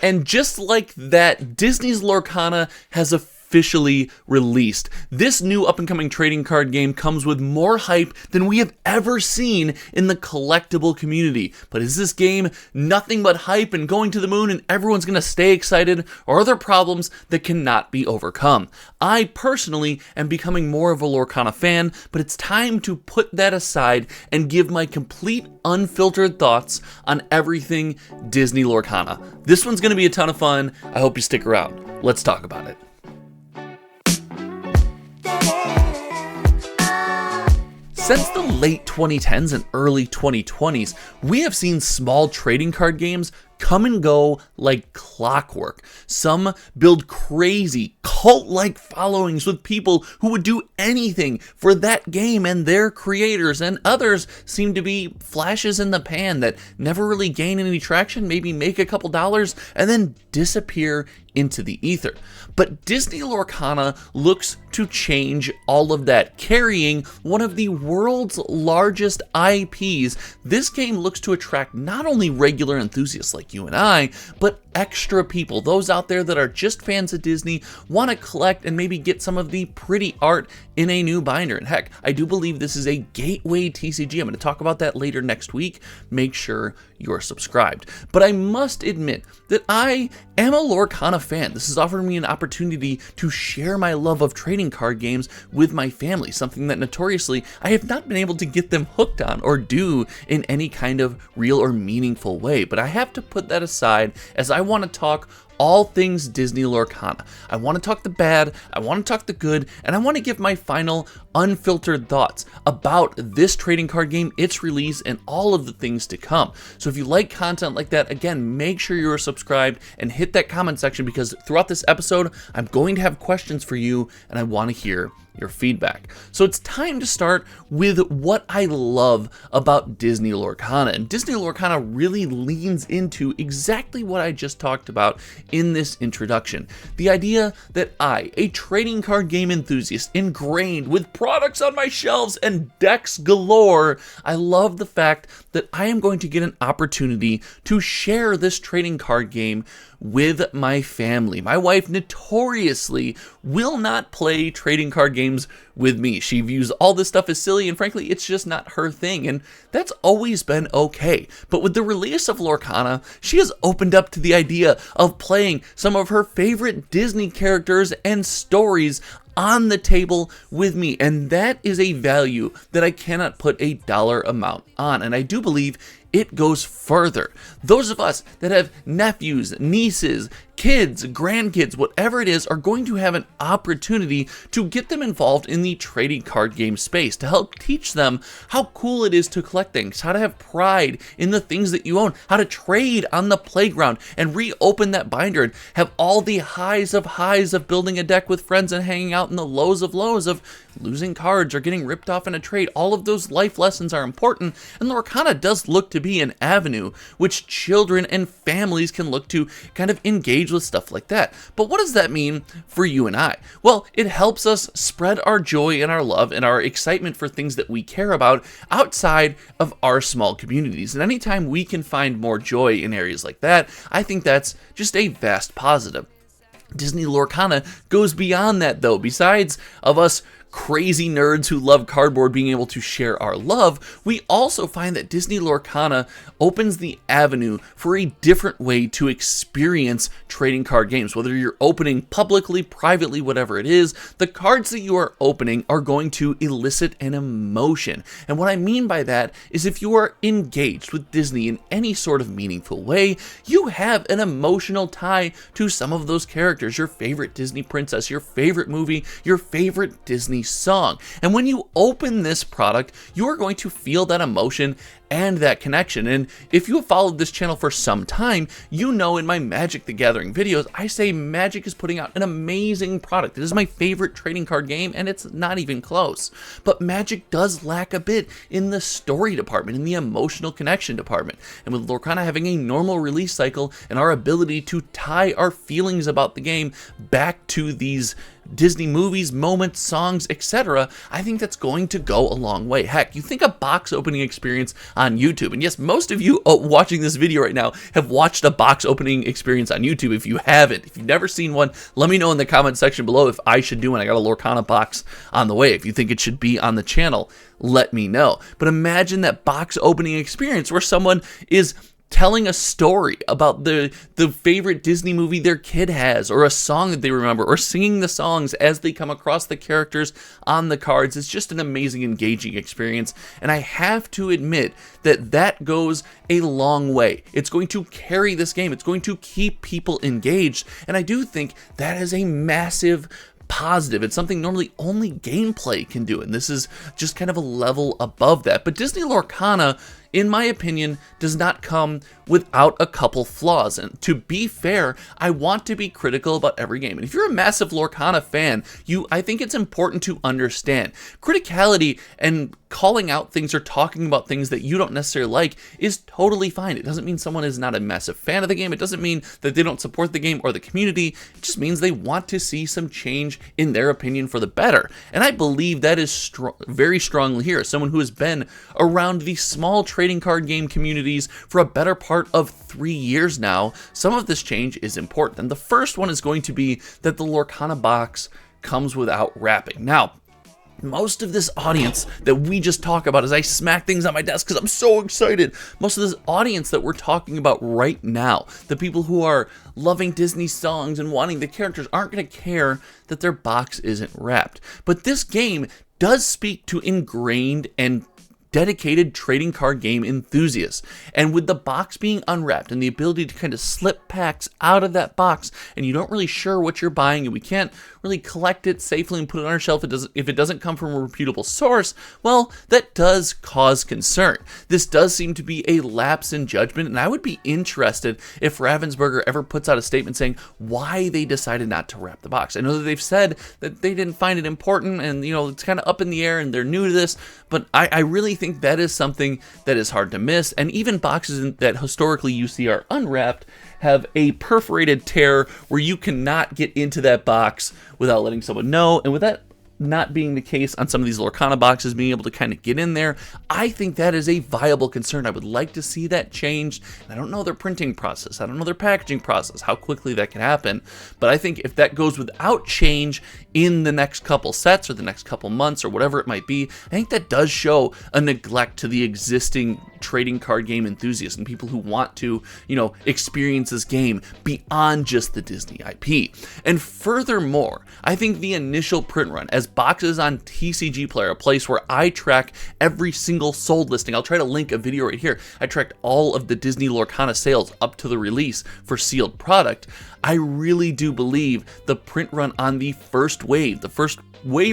And just like that, Disney's Lorcana has officially released. This new up-and-coming trading card game comes with more hype than we have ever seen in the collectible community. But is this game nothing but hype and going to the moon and everyone's going to stay excited, or are there problems that cannot be overcome? I personally am becoming more of a Lorcana fan, but it's time to put that aside and give my complete unfiltered thoughts on everything Disney Lorcana. This one's going to be a ton of fun. I hope you stick around. Let's talk about it. Since the late 2010s and early 2020s, we have seen small trading card games come and go like clockwork. Some build crazy cult-like followings with people who would do anything for that game and their creators, and others seem to be flashes in the pan that never really gain any traction, maybe make a couple dollars, and then disappear into the ether. But Disney Lorcana looks to change all of that, carrying one of the world's largest IPs. This game looks to attract not only regular enthusiasts like you and I, but extra people, those out there that are just fans of Disney, want to collect and maybe get some of the pretty art in a new binder. And heck, I do believe this is a gateway TCG. I'm going to talk about that later next week. Make sure you're subscribed. But I must admit that I am a Lorcana fan. This has offered me an opportunity to share my love of trading card games with my family, something that notoriously I have not been able to get them hooked on or do in any kind of real or meaningful way. But I have to put that aside, as I want to talk all things Disney Lorcana. I want to talk the bad, I want to talk the good, and I want to give my final unfiltered thoughts about this trading card game, its release, and all of the things to come. So if you like content like that, again, make sure you're subscribed and hit that comment section, because throughout this episode, I'm going to have questions for you and I want to hear your feedback. So it's time to start with what I love about Disney Lorcana. And Disney Lorcana really leans into exactly what I just talked about in this introduction. The idea that I, a trading card game enthusiast, ingrained with products on my shelves and decks galore, I love the fact that I am going to get an opportunity to share this trading card game with my family. My wife notoriously will not play trading card games with me. She views all this stuff as silly, and frankly, it's just not her thing, and that's always been okay. But with the release of Lorcana, she has opened up to the idea of playing some of her favorite Disney characters and stories on the table with me, and that is a value that I cannot put a dollar amount on, and I do believe it goes further. Those of us that have nephews, nieces, kids, grandkids, whatever it is, are going to have an opportunity to get them involved in the trading card game space, to help teach them how cool it is to collect things, how to have pride in the things that you own, how to trade on the playground and reopen that binder and have all the highs of building a deck with friends and hanging out in the lows of losing cards or getting ripped off in a trade. All of those life lessons are important, and Lorcana does look to be an avenue which children and families can look to kind of engage with stuff like that. But what does that mean for you and I? Well, it helps us spread our joy and our love and our excitement for things that we care about outside of our small communities. And anytime we can find more joy in areas like that, I think that's just a vast positive. Disney Lorcana goes beyond that, though. Besides of us crazy nerds who love cardboard being able to share our love, we also find that Disney Lorcana opens the avenue for a different way to experience trading card games. Whether you're opening publicly, privately, whatever it is, the cards that you are opening are going to elicit an emotion. And what I mean by that is, if you are engaged with Disney in any sort of meaningful way, you have an emotional tie to some of those characters, your favorite Disney princess, your favorite movie, your favorite Disney song. And when you open this product, you are going to feel that emotion and that connection. And if you have followed this channel for some time, you know in my Magic the Gathering videos, I say Magic is putting out an amazing product. It is my favorite trading card game, and it's not even close. But Magic does lack a bit in the story department, in the emotional connection department. And with Lorcana having a normal release cycle and our ability to tie our feelings about the game back to these Disney movies, moments, songs, etc., I think that's going to go a long way. Heck, you think a box opening experience on YouTube. And yes, most of you watching this video right now have watched a box opening experience on YouTube. If you haven't, if you've never seen one, let me know in the comment section below if I should do one. I got a Lorcana box on the way. If you think it should be on the channel, let me know. But imagine that box opening experience where someone is telling a story about the favorite Disney movie their kid has, or a song that they remember, or singing the songs as they come across the characters on the cards. It's just an amazing, engaging experience, and I have to admit that that goes a long way. It's going to carry this game. It's going to keep people engaged, and I do think that is a massive positive. It's something normally only gameplay can do, and this is just kind of a level above that. But Disney Lorcana, in my opinion, does not come without a couple flaws. And to be fair, I want to be critical about every game. And if you're a massive Lorcana fan, I think it's important to understand criticality and calling out things or talking about things that you don't necessarily like is totally fine. It doesn't mean someone is not a massive fan of the game. It doesn't mean that they don't support the game or the community. It just means they want to see some change in their opinion for the better. And I believe that is very strongly here. As someone who has been around the small trading card game communities for a better part of 3 years now, some of this change is important. And the first one is going to be that the Lorcana box comes without wrapping. Now, most of this audience that we just talk about, as I smack things on my desk because I'm so excited, most of this audience that we're talking about right now, the people who are loving Disney songs and wanting the characters, aren't going to care that their box isn't wrapped. But this game does speak to ingrained and dedicated trading card game enthusiasts. And with the box being unwrapped and the ability to kind of slip packs out of that box, and you don't really sure what you're buying, and we can't really collect it safely and put it on our shelf if it doesn't come from a reputable source, well, that does cause concern. This does seem to be a lapse in judgment, and I would be interested if Ravensburger ever puts out a statement saying why they decided not to wrap the box. I know that they've said that they didn't find it important, and it's kind of up in the air and they're new to this, but I really think that is something that is hard to miss. And even boxes that historically you see are unwrapped have a perforated tear where you cannot get into that box without letting someone know. And with that not being the case on some of these Lorcana boxes, being able to kind of get in there, I think that is a viable concern. I would like to see that changed. And I don't know their printing process. I don't know their packaging process, how quickly that can happen. But I think if that goes without change in the next couple sets or the next couple months or whatever it might be, I think that does show a neglect to the existing trading card game enthusiasts and people who want to, experience this game beyond just the Disney IP. And furthermore, I think the initial print run, as boxes on TCG Player, a place where I track every single sold listing. I'll try to link a video right here. I tracked all of the Disney Lorcana sales up to the release for sealed product. I really do believe the print run on the first wave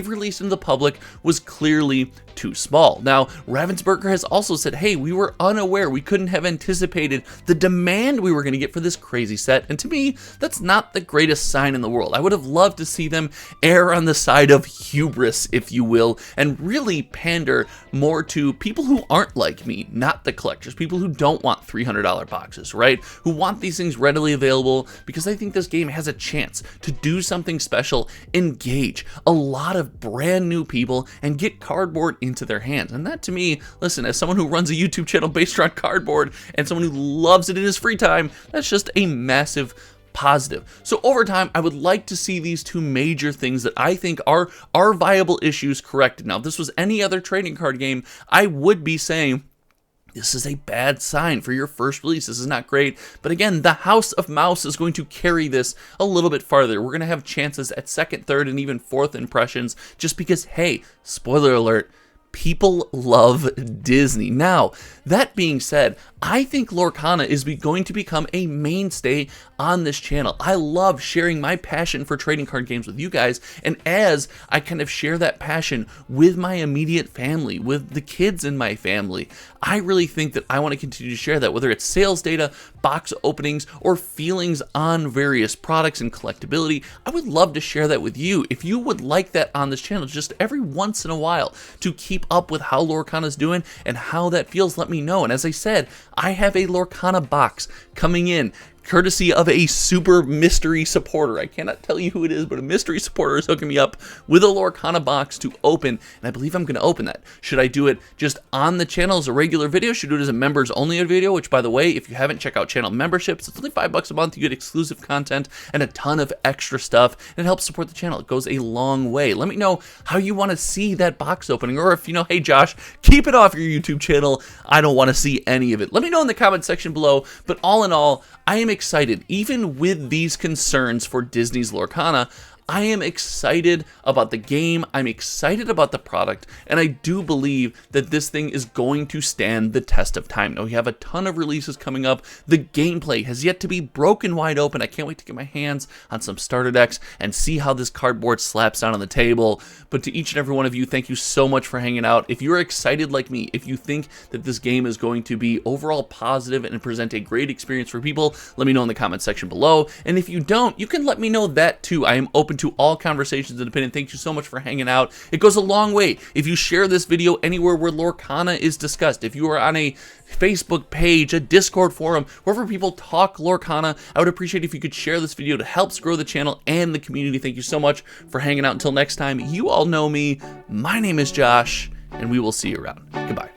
released into the public, was clearly too small. Now, Ravensburger has also said, hey, we were unaware, we couldn't have anticipated the demand we were going to get for this crazy set. And to me, that's not the greatest sign in the world. I would have loved to see them err on the side of hubris, if you will, and really pander more to people who aren't like me, not the collectors, people who don't want $300 boxes, right? Who want these things readily available because I think this game has a chance to do something special, engage a lot of brand new people, and get cardboard into their hands. And that, to me, listen, as someone who runs a YouTube channel based around cardboard and someone who loves it in his free time, that's just a massive positive. So over time, I would like to see these two major things that I think are viable issues corrected. Now, if this was any other trading card game, I would be saying, this is a bad sign for your first release. This is not great. But again, the House of Mouse is going to carry this a little bit farther. We're going to have chances at second, third, and even fourth impressions just because, hey, spoiler alert, people love Disney. Now, that being said, I think Lorcana is going to become a mainstay on this channel. I love sharing my passion for trading card games with you guys, and as I kind of share that passion with my immediate family, with the kids in my family, I really think that I want to continue to share that, whether it's sales data, box openings, or feelings on various products and collectability. I would love to share that with you. If you would like that on this channel, just every once in a while, to keep up with how Lorcana's doing and how that feels, let me know. And as I said, I have a Lorcana box coming in courtesy of a super mystery supporter. I cannot tell you who it is, but a mystery supporter is hooking me up with a Lorcana box to open, and I believe I'm going to open that. Should I do it just on the channel as a regular video? Should I do it as a members only video? Which, by the way, if you haven't, check out channel memberships. It's only $5 a month. You get exclusive content and a ton of extra stuff, and it helps support the channel. It goes a long way. Let me know how you want to see that box opening, or if you know, hey Josh, keep it off your YouTube channel. I don't want to see any of it. Let me know in the comment section below. But all in all, I am excited. Even with these concerns for Disney's Lorcana, I am excited about the game, I'm excited about the product, and I do believe that this thing is going to stand the test of time. Now, we have a ton of releases coming up. The gameplay has yet to be broken wide open. I can't wait to get my hands on some starter decks and see how this cardboard slaps down on the table. But to each and every one of you, thank you so much for hanging out. If you're excited like me, if you think that this game is going to be overall positive and present a great experience for people, let me know in the comment section below. And if you don't, you can let me know that too. I am open to all conversations and opinion. Thank you so much for hanging out. It goes a long way if you share this video anywhere where Lorcana is discussed. If you are on a Facebook page, a Discord forum, wherever people talk Lorcana, I would appreciate if you could share this video to help grow the channel and the community. Thank you so much for hanging out. Until next time, you all know me. My name is Josh, and we will see you around. Goodbye.